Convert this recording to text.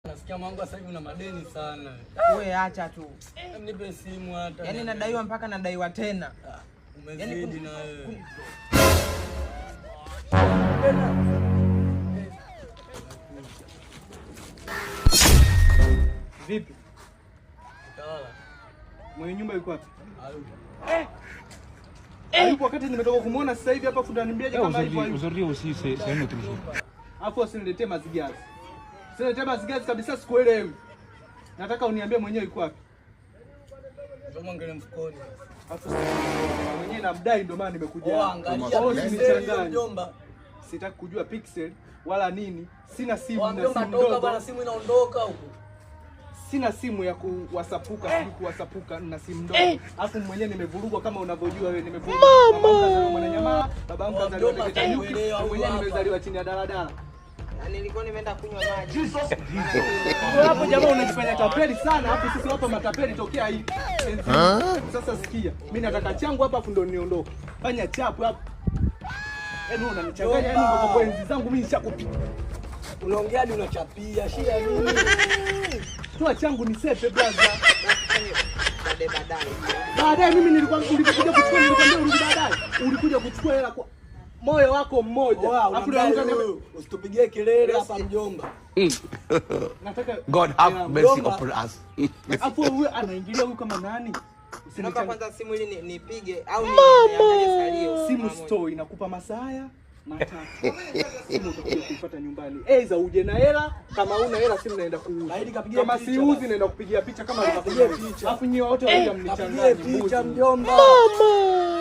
Nasikia mwanangu sasa hivi una madeni sana. Wewe acha tu. Nipe simu hata. Yaani nadaiwa mpaka nadaiwa tena. Umezidi na wewe. Vipi? Utawala. Mwenye nyumba yuko wapi? Hayupo wakati nimetoka kumuona sasa hivi hapa kudaniambiaje kama hivyo hayupo. Uzorio usise sehemu tulizo. Hapo usiniletee mazigazi. Usiniletee mazigazi kabisa sikuelewi. Nataka uniambie mwenyewe yuko wapi. Ndio ngele mfukoni. Hapo mwenyewe namdai ndio maana nimekuja. Angalia mjomba. Sitaki kujua pixel wala nini. Sina simu na simu ndogo. Bana simu inaondoka huko. Sina simu ya kuwasapuka, kuwasapuka na simu ndogo. Alafu mwenyewe nimevurugwa kama unavyojua wewe, nimevurugwa. Mama Mwananyamaa, babangu kazaliwa Teketanyuki, mwenyewe nimezaliwa chini ya daladala. Na nilikuwa nimeenda kunywa maji. Hapo jamaa unajifanya tapeli sana, hapo sisi hapa matapeli tokea hivi. Sasa sikia, mimi nataka changu hapa afu ndo niondoke. Fanya chapu hapo. Yaani unanichanganya, yaani kwa enzi zangu mimi nishakupiga. Unaongea hadi unachapia, shia nini? Toa changu ni sepe brother. Baadaye. Baadaye mimi ulikuja kuchukua, nilikwambia urudi baadaye. Ulikuja kuchukua hela kwa moyo wako mmoja. Alafu ndio usitupigie kelele hapa mjomba. Nataka God have mercy upon us. Hapo wewe anaingilia huyu kama nani? Naomba kwanza simu ili nipige au niangalie salio. Simu store inakupa masaa matatu. Simu utakuja kuifuata nyumbani. Aidha uje na hela, kama una hela simu naenda kuuza. Kama siuzi naenda kupigia picha kama nikapigia picha. Alafu nyinyi wote wao mnichanganya. Picha mjomba. Mama.